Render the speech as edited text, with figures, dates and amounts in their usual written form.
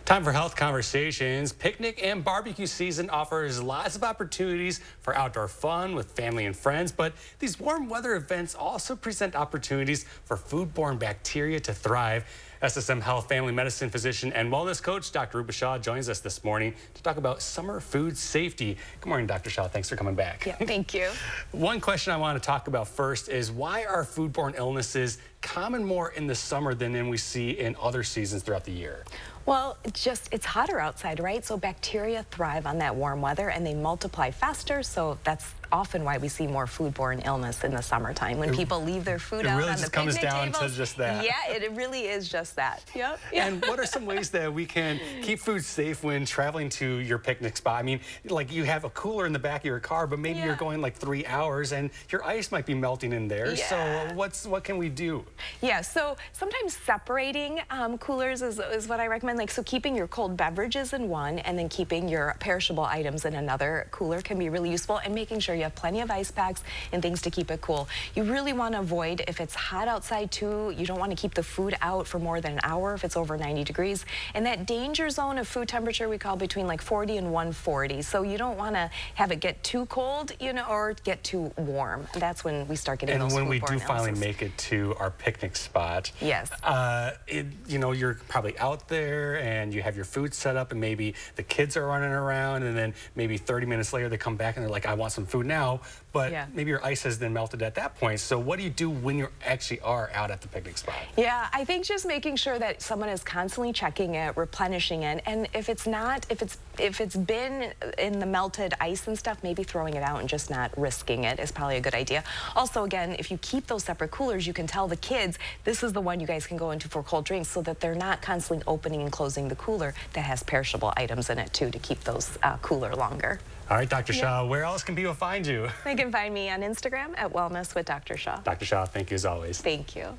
Time for health conversations. Picnic and barbecue season offers lots of opportunities for outdoor fun with family and friends, but these warm weather events also present opportunities for foodborne bacteria to thrive. SSM Health Family Medicine physician and wellness coach Dr. Roopa Shah joins us this morning to talk about summer food safety. Good morning, Dr. Shah. Thanks for coming back. Yeah, thank you. One question I want to talk about first is why are foodborne illnesses common more in the summer than we see in other seasons throughout the year? Well, it's hotter outside, right? So bacteria thrive on that warm weather and they multiply faster. So that's often why we see more foodborne illness in the summertime when people leave their food out on the picnic tables. It really just comes down to just that. Yeah, it really is just that. Yep. And what are some ways that we can keep food safe when traveling to your picnic spot? I mean, like you have a cooler in the back of your car, but maybe you're going like 3 hours and your ice might be melting in there. Yeah. So what can we do? Yeah, so sometimes separating coolers is what I recommend. Like, so keeping your cold beverages in one and then keeping your perishable items in another cooler can be really useful, and making sure you have plenty of ice packs and things to keep it cool. You really want to avoid, if it's hot outside too, you don't want to keep the food out for more than an hour if it's over 90 degrees. And that danger zone of food temperature we call between like 40 and 140. So you don't want to have it get too cold, you know, or get too warm. That's when we start getting those foodborne illnesses. And when we do finally make it to our picnic spot, yes, you know, you're probably out there and you have your food set up and maybe the kids are running around, and then maybe 30 minutes later they come back and they're like, I want some food now, but maybe your ice has then melted at that point. So what do you do when you actually are out at the picnic spot? Yeah, I think just making sure that someone is constantly checking it, replenishing it, and if it's been in the melted ice and stuff, maybe throwing it out and just not risking it is probably a good idea. Also, again, if you keep those separate coolers, you can tell the kids this is the one you guys can go into for cold drinks, so that they're not constantly opening and closing the cooler that has perishable items in it too, to keep those cooler longer. All right, Dr. Shah, where else can people find you? They can find me on Instagram at Wellness with Dr. Shah. Dr. Shah, thank you as always. Thank you.